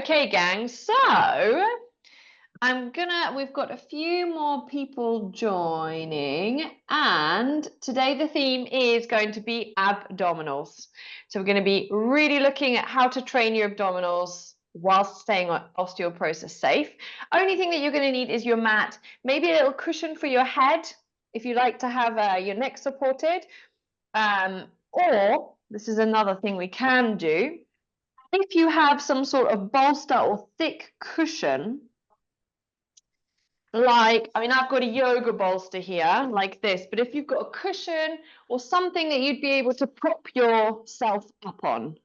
Okay, gang, so we've got a few more people joining, and today the theme is going to be abdominals. So we're going to be really looking at how to train your abdominals whilst staying osteoporosis safe. Only thing that you're going to need is your mat, maybe a little cushion for your head if you like to have your neck supported, or this is another thing we can do. If you have some sort of bolster or thick cushion, like, I mean, I've got a yoga bolster here like this, but if you've got a cushion or something that you'd be able to prop yourself up on,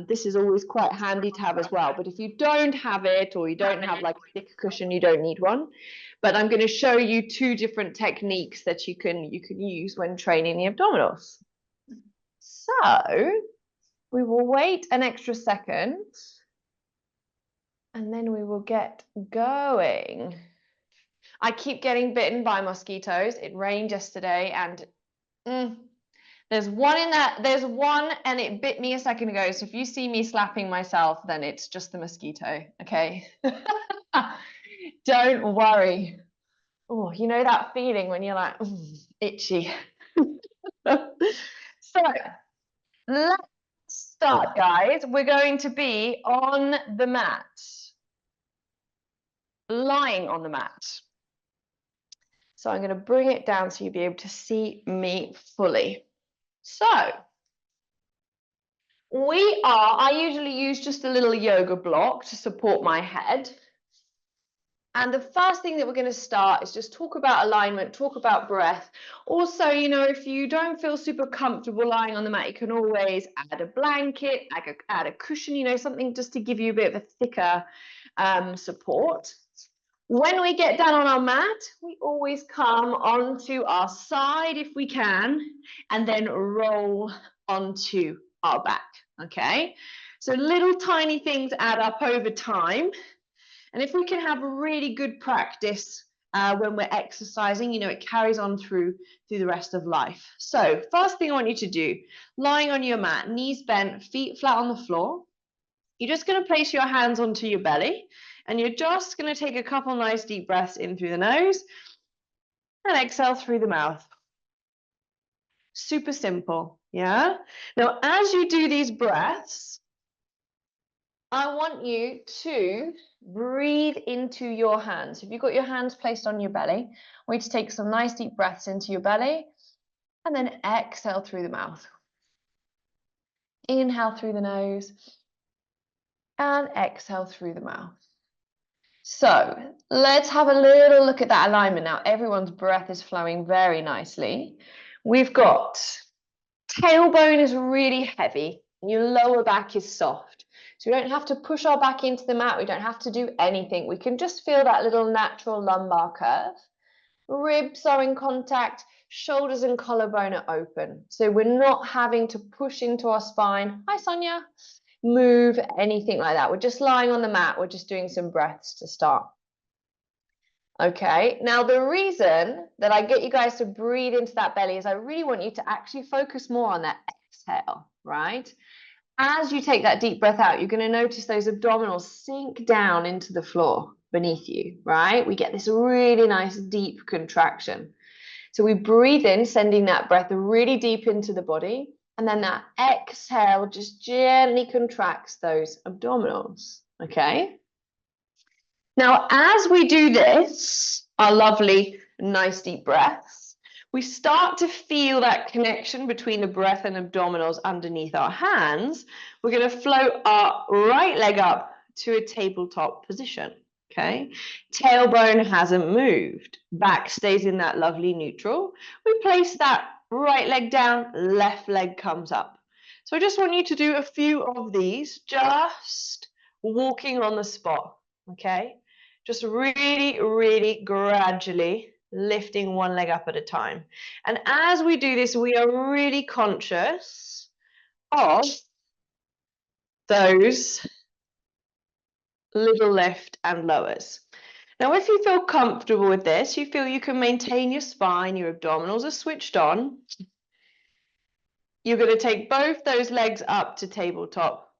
this is always quite handy to have as well. But if you don't have it, or you don't have like a thick cushion, you don't need one. But I'm going to show you two different techniques that you can use when training the abdominals. So we will wait an extra second and then we will get going. I keep getting bitten by mosquitoes. It rained yesterday and there's one and it bit me a second ago. So if you see me slapping myself, then it's just the mosquito, okay? Don't worry. Oh, you know that feeling when you're like, itchy. So let's start, guys. We're going to be on the mat, lying on the mat. So I'm going to bring it down so you'll be able to see me fully. So I usually use just a little yoga block to support my head. And the first thing that we're going to start is just talk about alignment, talk about breath. Also, you know, if you don't feel super comfortable lying on the mat, you can always add a blanket, add a cushion, you know, something just to give you a bit of a thicker support. When we get down on our mat, we always come onto our side if we can, and then roll onto our back, okay? So little tiny things add up over time. And if we can have a really good practice when we're exercising, you know, it carries on through the rest of life. So first thing I want you to do, lying on your mat, knees bent, feet flat on the floor. You're just going to place your hands onto your belly, and you're just going to take a couple nice deep breaths in through the nose and exhale through the mouth. Super simple, yeah? Now, as you do these breaths, I want you to breathe into your hands. If you've got your hands placed on your belly, I want you to take some nice deep breaths into your belly and then exhale through the mouth. Inhale through the nose and exhale through the mouth. So let's have a little look at that alignment now. Everyone's breath is flowing very nicely. We've got tailbone is really heavy, and your lower back is soft. So we don't have to push our back into the mat. We don't have to do anything. We can just feel that little natural lumbar curve. Ribs are in contact, shoulders and collarbone are open. So we're not having to push into our spine. Hi, Sonia. Move, anything like that. We're just lying on the mat. We're just doing some breaths to start. Okay, now the reason that I get you guys to breathe into that belly is I really want you to actually focus more on that exhale, right? As you take that deep breath out, you're going to notice those abdominals sink down into the floor beneath you, right? We get this really nice deep contraction. So we breathe in, sending that breath really deep into the body. And then that exhale just gently contracts those abdominals, okay? Now, as we do this, our lovely, nice deep breaths, we start to feel that connection between the breath and abdominals underneath our hands. We're going to float our right leg up to a tabletop position, okay? Tailbone hasn't moved. Back stays in that lovely neutral. We place that right leg down, left leg comes up. So I just want you to do a few of these, just walking on the spot, okay? Just really, really gradually lifting one leg up at a time. And as we do this, we are really conscious of those little lift and lowers. Now, if you feel comfortable with this, you feel you can maintain your spine, your abdominals are switched on, you're going to take both those legs up to tabletop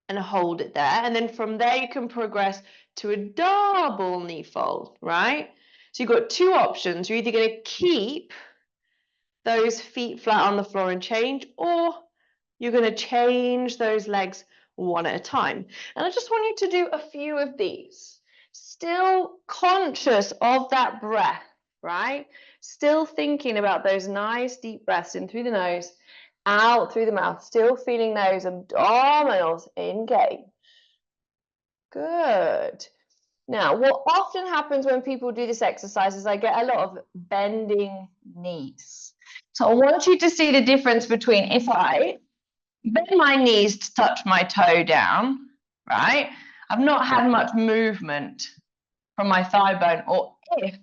and hold it there. And then from there, you can progress to a double knee fold, right? So you've got two options. You're either going to keep those feet flat on the floor and change, or you're going to change those legs one at a time. And I just want you to do a few of these. Still conscious of that breath, right? Still thinking about those nice deep breaths in through the nose, out through the mouth, still feeling those abdominals engage. Good. Now, what often happens when people do this exercise is I get a lot of bending knees. So I want you to see the difference between if I bend my knees to touch my toe down, right? I've not had much movement from my thigh bone, or if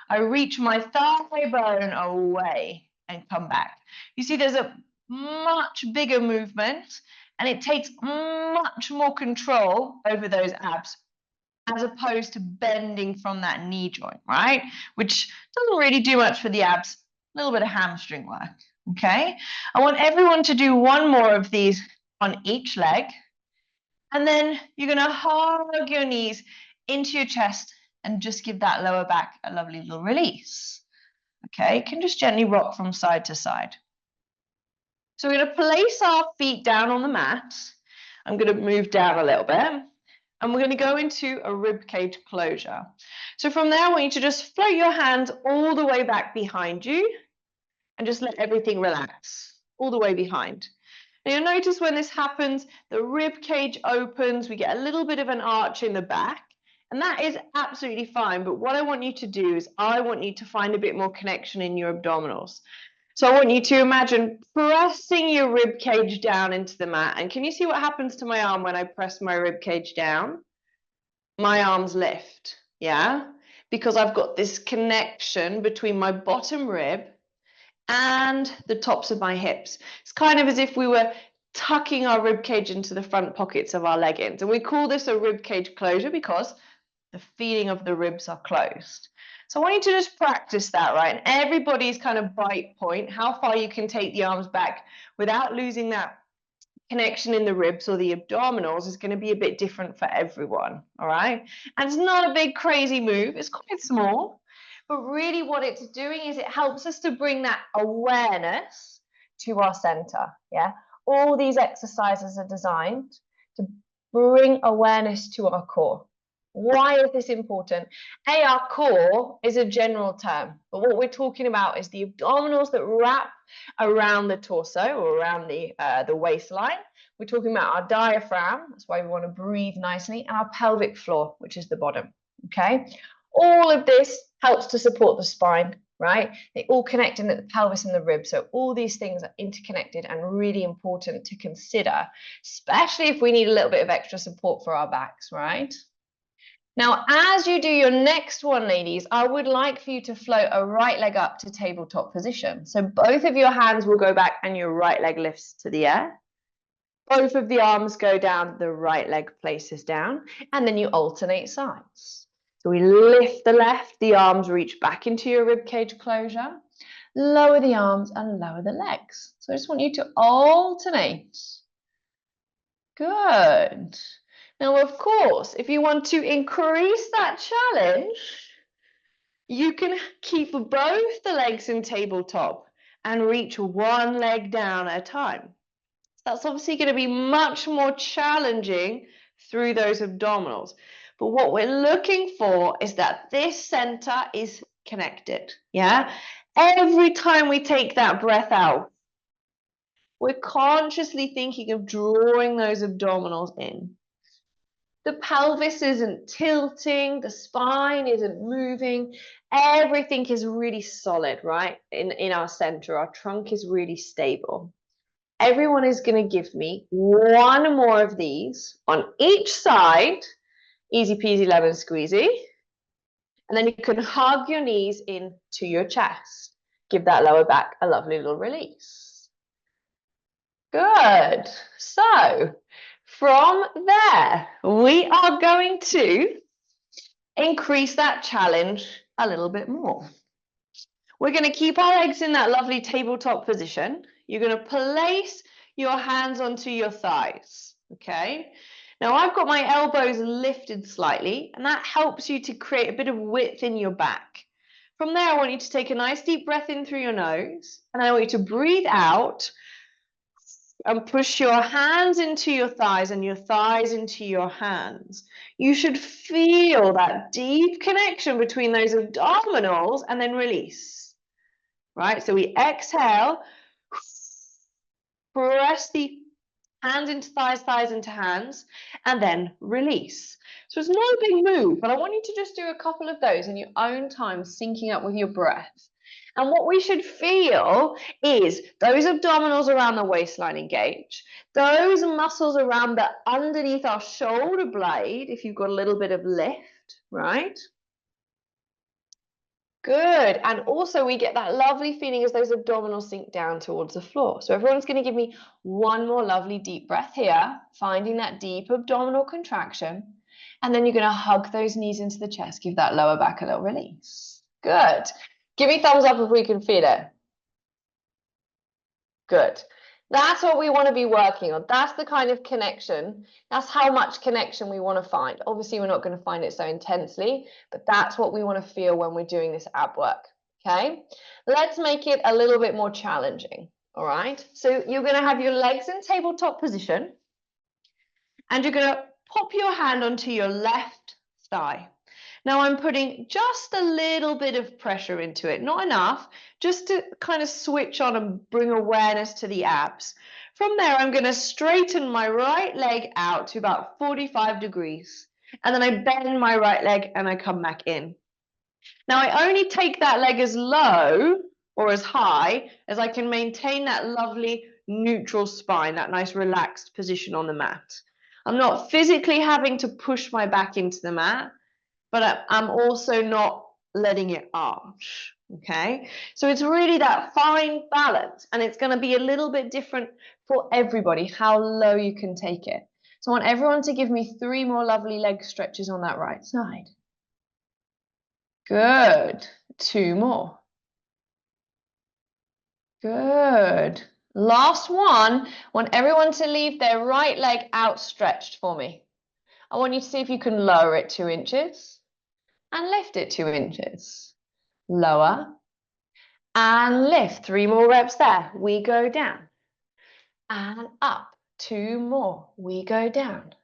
I reach my thigh bone away and come back. You see, there's a much bigger movement, and it takes much more control over those abs as opposed to bending from that knee joint, right? Which doesn't really do much for the abs, a little bit of hamstring work, okay? I want everyone to do one more of these on each leg, and then you're gonna hug your knees into your chest and just give that lower back a lovely little release, okay? You can just gently rock from side to side. So we're gonna place our feet down on the mat. I'm gonna move down a little bit. And we're going to go into a rib cage closure. So from there, I want you to just float your hands all the way back behind you and just let everything relax all the way behind. Now you'll notice when this happens, the rib cage opens, we get a little bit of an arch in the back, and that is absolutely fine. But what I want you to do is I want you to find a bit more connection in your abdominals. So I want you to imagine pressing your rib cage down into the mat. And can you see what happens to my arm when I press my rib cage down? My arms lift, yeah? Because I've got this connection between my bottom rib and the tops of my hips. It's kind of as if we were tucking our rib cage into the front pockets of our leggings. And we call this a rib cage closure because the feeling of the ribs are closed. So I want you to just practice that, right? And everybody's kind of bite point, how far you can take the arms back without losing that connection in the ribs or the abdominals is going to be a bit different for everyone, all right? And it's not a big crazy move, it's quite small, but really what it's doing is it helps us to bring that awareness to our center, yeah? All these exercises are designed to bring awareness to our core. Why is this important? Our core is a general term, but what we're talking about is the abdominals that wrap around the torso or around the waistline. We're talking about our diaphragm, that's why we want to breathe nicely, and our pelvic floor, which is the bottom, okay? All of this helps to support the spine, right? They all connect in the pelvis and the ribs, so all these things are interconnected and really important to consider, especially if we need a little bit of extra support for our backs, right? Now, as you do your next one, ladies, I would like for you to float a right leg up to tabletop position. So both of your hands will go back and your right leg lifts to the air. Both of the arms go down, the right leg places down, and then you alternate sides. So we lift the left, the arms reach back into your rib cage closure, lower the arms and lower the legs. So I just want you to alternate. Good. Now, of course, if you want to increase that challenge, you can keep both the legs in tabletop and reach one leg down at a time. That's obviously going to be much more challenging through those abdominals. But what we're looking for is that this center is connected, yeah? Every time we take that breath out, we're consciously thinking of drawing those abdominals in. The pelvis isn't tilting, the spine isn't moving, everything is really solid, right? In our center, our trunk is really stable. Everyone is going to give me one more of these on each side, easy peasy lemon squeezy. And then you can hug your knees into your chest. Give that lower back a lovely little release. Good. So from there, we are going to increase that challenge a little bit more. We're going to keep our legs in that lovely tabletop position. You're going to place your hands onto your thighs. okay? Now I've got my elbows lifted slightly, and that helps you to create a bit of width in your back. From there, I want you to take a nice deep breath in through your nose, and I want you to breathe out and push your hands into your thighs and your thighs into your hands. You should feel that deep connection between those abdominals and then release, right? So we exhale, press the hands into thighs, thighs into hands, and then release. So it's not a big move, but I want you to just do a couple of those in your own time, syncing up with your breath. And what we should feel is those abdominals around the waistline engage, those muscles around the underneath our shoulder blade, if you've got a little bit of lift, right? Good. And also we get that lovely feeling as those abdominals sink down towards the floor. So everyone's going to give me one more lovely deep breath here, finding that deep abdominal contraction. And then you're going to hug those knees into the chest. Give that lower back a little release. Good. Give me thumbs up if we can feel it. Good. That's what we want to be working on. That's the kind of connection. That's how much connection we want to find. Obviously, we're not going to find it so intensely, but that's what we want to feel when we're doing this ab work. Okay, let's make it a little bit more challenging. All right, so you're going to have your legs in tabletop position, and you're going to pop your hand onto your left thigh. Now I'm putting just a little bit of pressure into it, not enough, just to kind of switch on and bring awareness to the abs. From there, I'm going to straighten my right leg out to about 45 degrees. And then I bend my right leg and I come back in. Now I only take that leg as low or as high as I can maintain that lovely neutral spine, that nice relaxed position on the mat. I'm not physically having to push my back into the mat, but I'm also not letting it arch, okay? So it's really that fine balance, and it's going to be a little bit different for everybody, how low you can take it. So I want everyone to give me 3 more lovely leg stretches on that right side. Good. 2 more. Good. Last one. I want everyone to leave their right leg outstretched for me. I want you to see if you can lower it 2 inches. And lift it 2 inches. Lower and lift. 3 more reps there. We go down and up. 2 more. We go down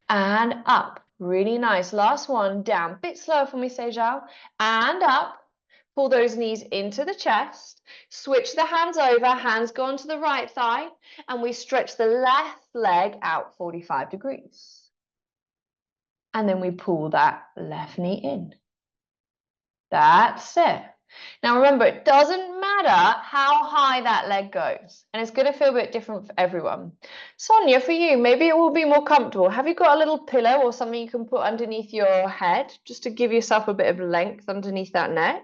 and up. Really nice. Last one. Down. Bit slower for me, Sejal. And up. Pull those knees into the chest. Switch the hands over. Hands go onto the right thigh. And we stretch the left leg out 45 degrees. And then we pull that left knee in. That's it. Now remember, it doesn't matter how high that leg goes, and it's going to feel a bit different for everyone. Sonia, for you, maybe it will be more comfortable. Have you got a little pillow or something you can put underneath your head just to give yourself a bit of length underneath that neck?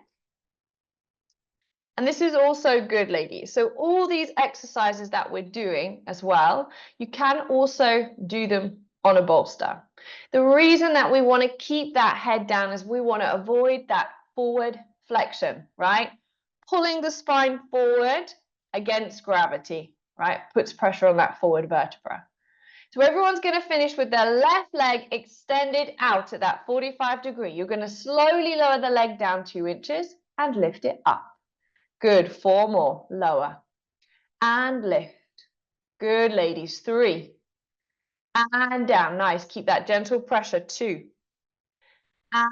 And this is also good, ladies. So all these exercises that we're doing as well, you can also do them on a bolster. The reason that we want to keep that head down is we want to avoid that forward flexion, right? Pulling the spine forward against gravity, right? Puts pressure on that forward vertebra. So everyone's going to finish with their left leg extended out at that 45 degree. You're going to slowly lower the leg down 2 inches and lift it up. Good. 4 more. Lower and lift. Good, ladies. 3 and down. Nice. Keep that gentle pressure. 2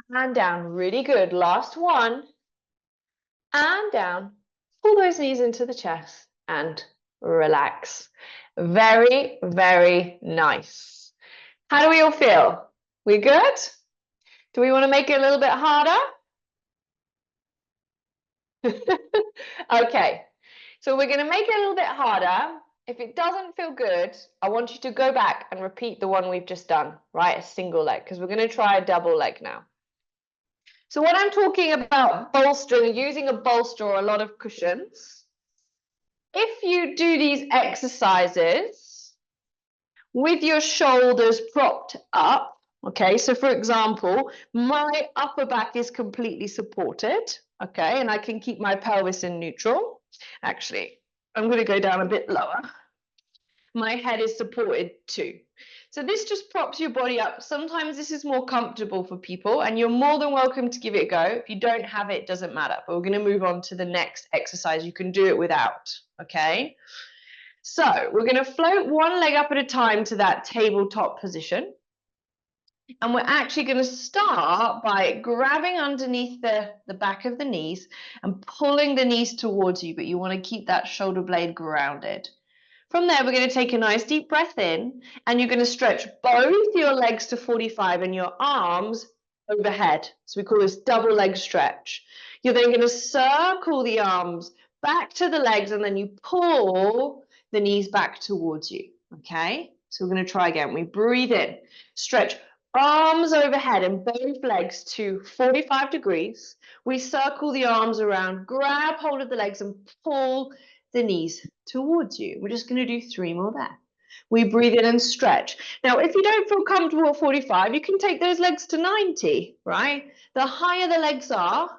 and down. Really good. Last 1 and down. Pull those knees into the chest and relax. Very, very nice. How do we all feel? We good? Do we want to make it a little bit harder? Okay, so we're going to make it a little bit harder. If it doesn't feel good, I want you to go back and repeat the one we've just done, right? A single leg, because we're going to try a double leg now. So when I'm talking about bolstering, using a bolster or a lot of cushions, if you do these exercises with your shoulders propped up, okay, so for example, my upper back is completely supported, okay, and I can keep my pelvis in neutral. Actually, I'm going to go down a bit lower. My head is supported too. So this just props your body up. Sometimes this is more comfortable for people, and you're more than welcome to give it a go. If you don't have it, it doesn't matter. But we're going to move on to the next exercise. You can do it without, okay? So we're going to float one leg up at a time to that tabletop position. And we're actually going to start by grabbing underneath the back of the knees and pulling the knees towards you, but you want to keep that shoulder blade grounded. From there, we're going to take a nice deep breath in, and you're going to stretch both your legs to 45 and your arms overhead. So we call this double leg stretch. You're then going to circle the arms back to the legs, and then you pull the knees back towards you, okay? So we're going to try again. We breathe in, stretch arms overhead and both legs to 45 degrees. We circle the arms around, grab hold of the legs and pull the knees towards you. We're just going to do 3 more there. We breathe in and stretch. Now, if you don't feel comfortable at 45, you can take those legs to 90, right? The higher the legs are,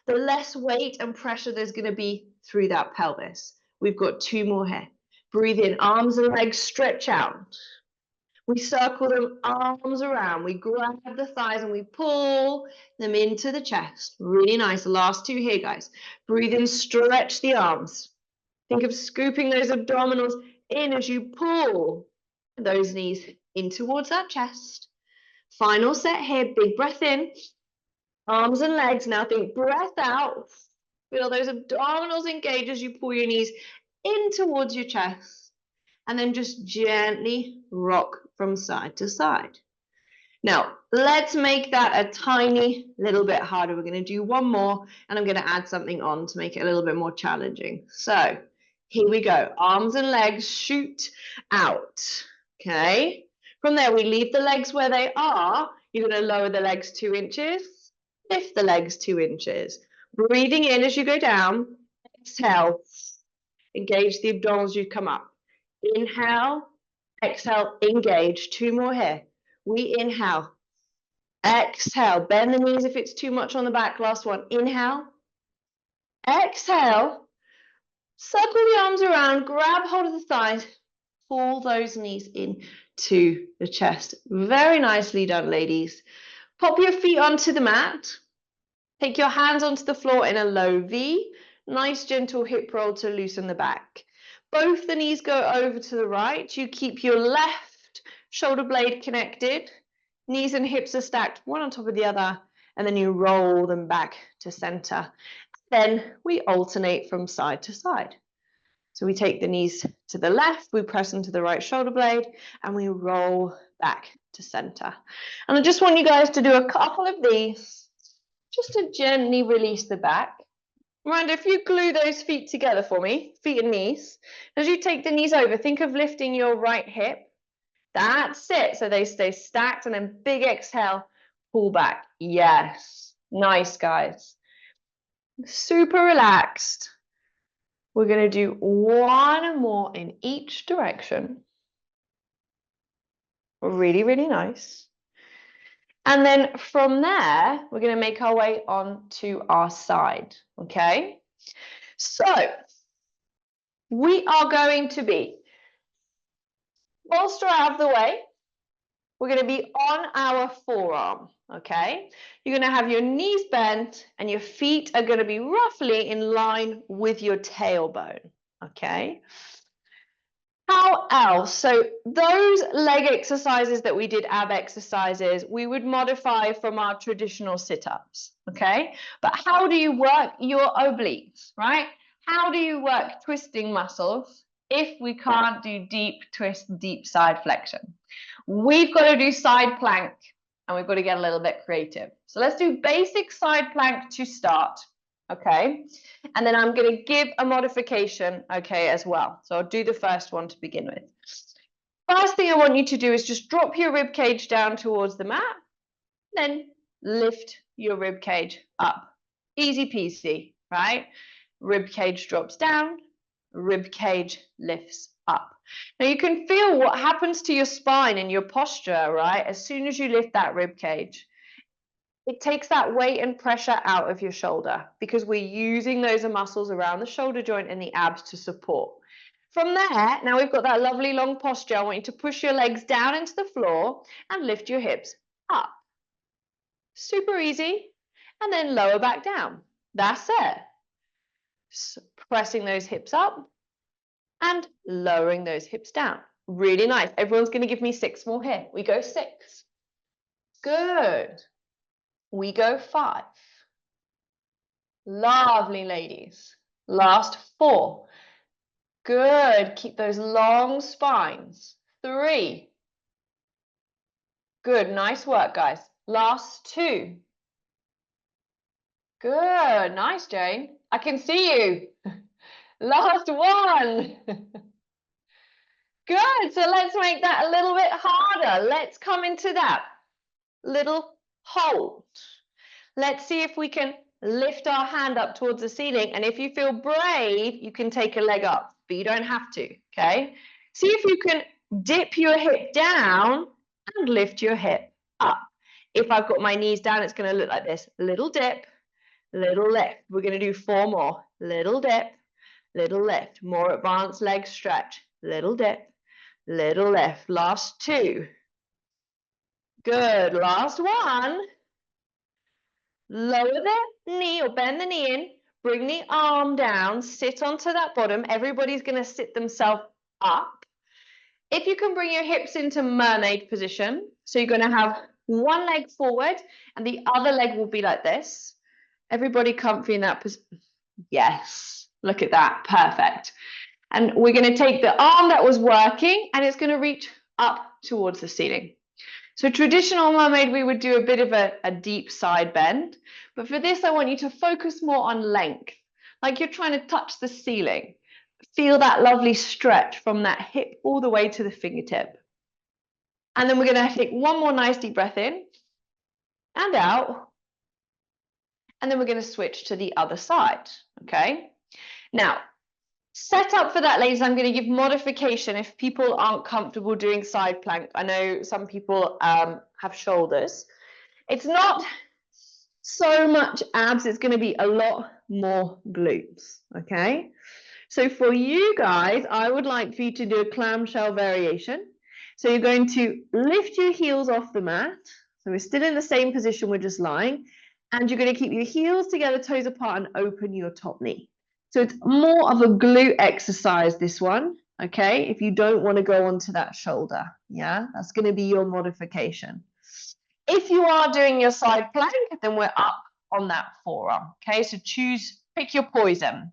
the less weight and pressure there's going to be through that pelvis. We've got 2 more here. Breathe in, arms and legs stretch out. We circle them arms around. We grab the thighs and we pull them into the chest. Really nice. The last 2 here, guys. Breathe in, stretch the arms. Think of scooping those abdominals in as you pull those knees in towards that chest. Final set here. Big breath in. Arms and legs. Now think breath out. Feel those abdominals engage as you pull your knees in towards your chest. And then just gently rock from side to side. Now, let's make that a tiny little bit harder. We're going to do 1 more, and I'm going to add something on to make it a little bit more challenging. So here we go. Arms and legs shoot out. Okay. From there, we leave the legs where they are. You're going to lower the legs 2 inches, lift the legs 2 inches. Breathing in as you go down. Exhale. Engage the abdominals, you come up. Inhale, exhale, engage. 2 more here. We inhale, exhale, bend the knees if it's too much on the back. Last one. Inhale, exhale, circle the arms around, grab hold of the thighs, pull those knees in to the chest. Very nicely done, ladies. Pop your feet onto the mat. Take your hands onto the floor in a low V. Nice gentle hip roll to loosen the back. Both the knees go over to the right. You keep your left shoulder blade connected. Knees and hips are stacked one on top of the other, and then you roll them back to center. Then we alternate from side to side. So we take the knees to the left, we press into the right shoulder blade, and we roll back to center. And I just want you guys to do a couple of these, just to gently release the back. Miranda, if you glue those feet together for me, feet and knees, as you take the knees over, think of lifting your right hip. That's it. So they stay stacked, and then big exhale, pull back. Yes. Nice, guys. Super relaxed. We're going to do 1 more in each direction. Really, really nice. And then from there, we're going to make our way on to our side, okay? So we are going to be bolster out of the way. We're going to be on our forearm, okay? You're going to have your knees bent and your feet are going to be roughly in line with your tailbone, okay? How else? So those leg exercises that we did, ab exercises, we would modify from our traditional sit-ups, okay? But how do you work your obliques, right? How do you work twisting muscles if we can't do deep twist, deep side flexion? We've got to do side plank, and we've got to get a little bit creative. So let's do basic side plank to start, okay? And then I'm going to give a modification, okay, as well. So I'll do the first one to begin with. First thing I want you to do is just drop your rib cage down towards the mat, then lift your rib cage up. Easy peasy, right? Rib cage drops down, rib cage lifts up. Now you can feel what happens to your spine and your posture, right? As soon as you lift that rib cage, it takes that weight and pressure out of your shoulder because we're using those muscles around the shoulder joint and the abs to support. From there, now we've got that lovely long posture. I want you to push your legs down into the floor and lift your hips up. Super easy. And then lower back down. That's it. So pressing those hips up and lowering those hips down. Really nice. Everyone's going to give me 6 more here. We go 6. Good. We go 5. Lovely, ladies. Last 4. Good. Keep those long spines. 3. Good. Nice work, guys. Last 2. Good. Nice, Jane. I can see you. Last 1. Good. So let's make that a little bit harder. Let's come into that little hold. Let's see if we can lift our hand up towards the ceiling. And if you feel brave, you can take a leg up, but you don't have to, okay? See if you can dip your hip down and lift your hip up. If I've got my knees down, it's going to look like this. Little dip, little lift. We're going to do 4 more. Little dip, little lift. More advanced leg stretch. Little dip, little lift. Last 2. Good. Last 1. Lower the knee or bend the knee in. Bring the arm down. Sit onto that bottom. Everybody's going to sit themselves up. If you can bring your hips into mermaid position, so you're going to have one leg forward and the other leg will be like this. Everybody comfy in that position. Yes. Look at that. Perfect. And we're going to take the arm that was working and it's going to reach up towards the ceiling. So traditional mermaid, we would do a bit of a deep side bend. But for this, I want you to focus more on length, like you're trying to touch the ceiling. Feel that lovely stretch from that hip all the way to the fingertip. And then we're going to take one more nice deep breath in and out. And then we're going to switch to the other side, okay? Now, set up for that, ladies. I'm going to give modification if people aren't comfortable doing side plank. I know some people have shoulders. It's not so much abs. It's going to be a lot more glutes, okay? So for you guys, I would like for you to do a clamshell variation. So you're going to lift your heels off the mat. So we're still in the same position, we're just lying. And you're going to keep your heels together, toes apart, and open your top knee. So it's more of a glute exercise, this one, okay? If you don't want to go onto that shoulder, yeah? That's going to be your modification. If you are doing your side plank, then we're up on that forearm, okay? So pick your poison.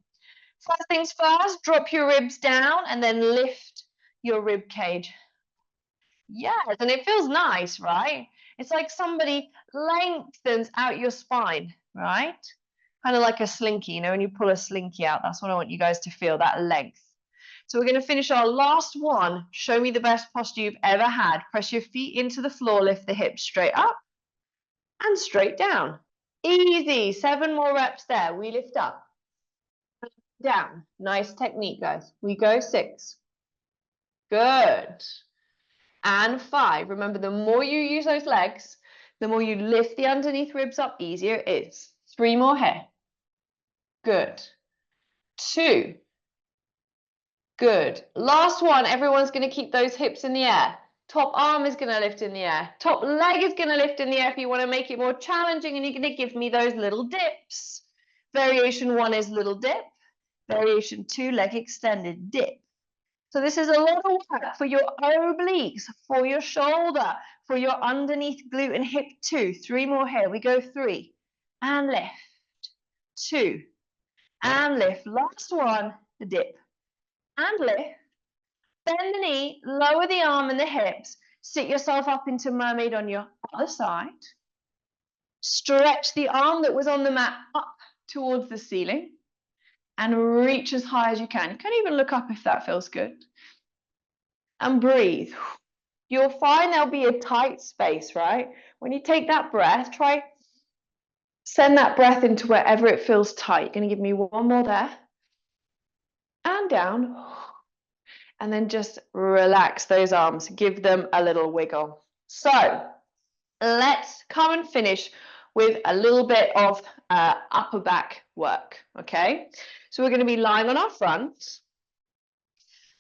First things first, drop your ribs down and then lift your rib cage. Yes, and it feels nice, right? It's like somebody lengthens out your spine, right? Kind of like a slinky, you know, when you pull a slinky out, that's what I want you guys to feel, that length. So we're going to finish our last one. Show me the best posture you've ever had. Press your feet into the floor, lift the hips straight up and straight down. Easy, 7 more reps there. We lift up, down. Nice technique, guys. We go 6. Good. And 5. Remember, the more you use those legs, the more you lift the underneath ribs up, easier it is. 3 more here. Good. 2. Good. Last one. Everyone's going to keep those hips in the air. Top arm is going to lift in the air. Top leg is going to lift in the air if you want to make it more challenging, and you're going to give me those little dips. Variation 1 is little dip. Variation 2, leg extended dip. So this is a lot of work for your obliques, for your shoulder, for your underneath glute and hip 2. 3 more here. We go 3 and lift, 2 and lift. Last one, the dip and lift. Bend the knee, lower the arm and the hips. Sit yourself up into mermaid on your other side. Stretch the arm that was on the mat up towards the ceiling and reach as high as you can. You can even look up if that feels good. And breathe. You'll find there'll be a tight space, right? When you take that breath, send that breath into wherever it feels tight. You're going to give me 1 more there. And down. And then just relax those arms. Give them a little wiggle. So let's come and finish with a little bit of upper back work, okay? So we're going to be lying on our front.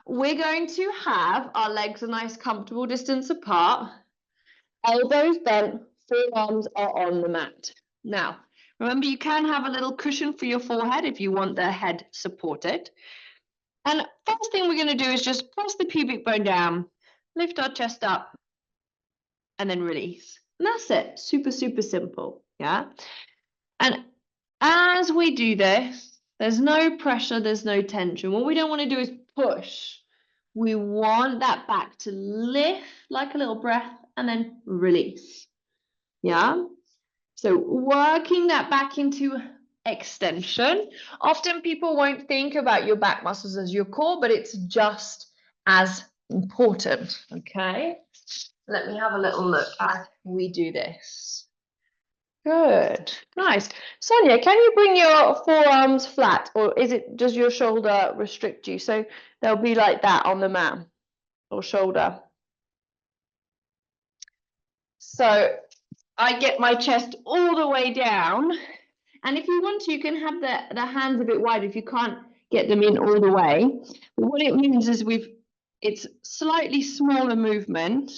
we're going to have our legs a nice comfortable distance apart, elbows bent, forearms are on the mat. Now, remember, you can have a little cushion for your forehead if you want the head supported. And first thing we're going to do is just press the pubic bone down, lift our chest up, and then release. And that's it. Super, super simple. Yeah. And as we do this, there's no pressure, there's no tension. What we don't want to do is push. We want that back to lift like a little breath and then release. Yeah. So working that back into extension. Often people won't think about your back muscles as your core, but it's just as important. Okay. Let me have a little look as we do this. Good, nice. Sonia, can you bring your forearms flat, or does your shoulder restrict you? So they'll be like that on the mat or shoulder. So I get my chest all the way down, and if you want to, you can have the hands a bit wide if you can't get them in all the way. But what it means is it's slightly smaller movement,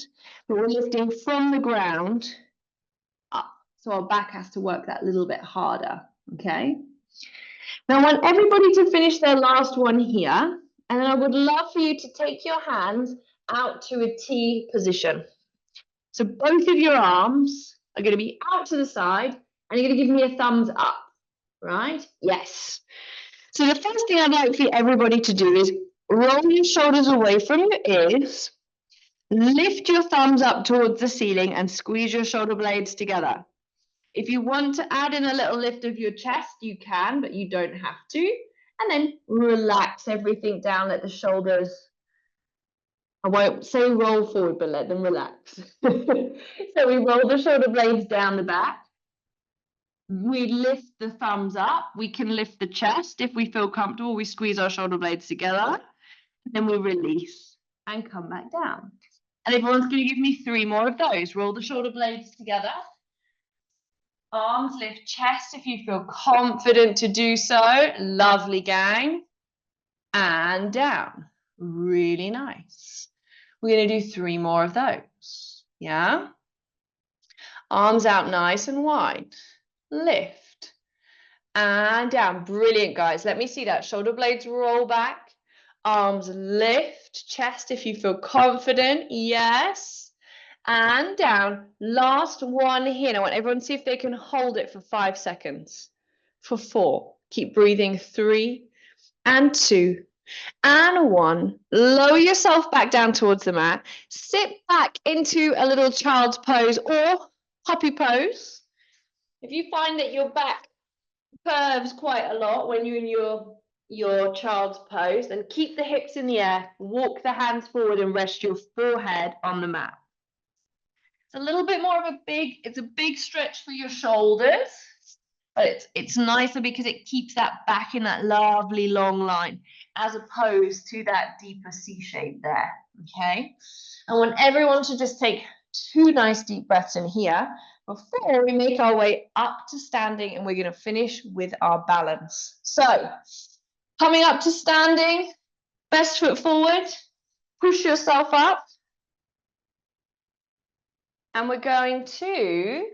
but we're lifting from the ground up. So our back has to work that little bit harder, okay? Now I want everybody to finish their last one here, and then I would love for you to take your hands out to a T position. So both of your arms are going to be out to the side, and you're going to give me a thumbs up, right? Yes. So the first thing I'd like for everybody to do is roll your shoulders away from your ears, lift your thumbs up towards the ceiling, and squeeze your shoulder blades together. If you want to add in a little lift of your chest, you can, but you don't have to. And then relax everything down, let the shoulders, I won't say roll forward, but let them relax. So we roll the shoulder blades down the back. We lift the thumbs up. We can lift the chest if we feel comfortable. We squeeze our shoulder blades together. Then we release and come back down. And everyone's going to give me 3 more of those. Roll the shoulder blades together. Arms lift, chest if you feel confident to do so. Lovely, gang. And down. Really nice. We're going to do 3 more of those. Yeah? Arms out nice and wide. Lift. And down. Brilliant, guys. Let me see that. Shoulder blades roll back. Arms lift. Chest if you feel confident. Yes. And down. Last one here. I want everyone to see if they can hold it for 5 seconds. For 4. Keep breathing. 3 and 2 and 1. Lower yourself back down towards the mat. Sit back into a little child's pose or puppy pose. If you find that your back curves quite a lot when you're in your child's pose, then keep the hips in the air, walk the hands forward and rest your forehead on the mat. It's a little bit more of it's a big stretch for your shoulders, but it's nicer because it keeps that back in that lovely long line as opposed to that deeper C shape there, okay? I want everyone to just take 2 nice deep breaths in here before we make our way up to standing, and we're going to finish with our balance. So, coming up to standing, best foot forward, push yourself up. And we're going to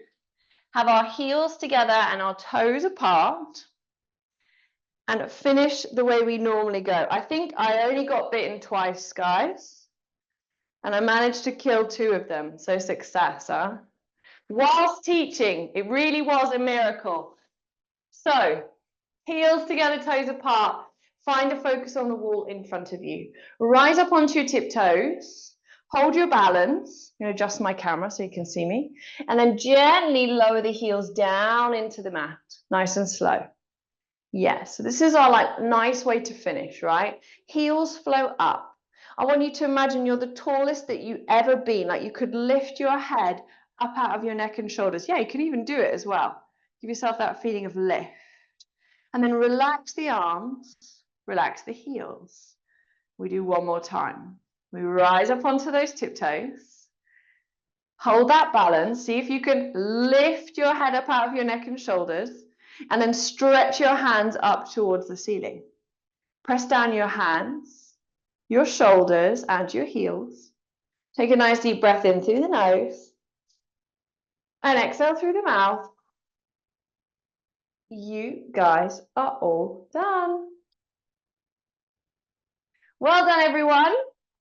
have our heels together and our toes apart and finish the way we normally go. I think I only got bitten twice, guys, and I managed to kill 2 of them. So success, huh? Whilst teaching, it really was a miracle. So heels together, toes apart. Find a focus on the wall in front of you. Rise up onto your tiptoes. Hold your balance. I'm going to adjust my camera so you can see me. And then gently lower the heels down into the mat. Nice and slow. Yes, so this is our nice way to finish, right? Heels flow up. I want you to imagine you're the tallest that you've ever been. Like you could lift your head up out of your neck and shoulders. Yeah, you can even do it as well. Give yourself that feeling of lift. And then relax the arms, relax the heels. We do 1 more time. We rise up onto those tiptoes. Hold that balance. See if you can lift your head up out of your neck and shoulders, and then stretch your hands up towards the ceiling. Press down your hands your shoulders and your heels. Take a nice deep breath in through the nose and exhale through the mouth. You guys are all done. Well done, everyone.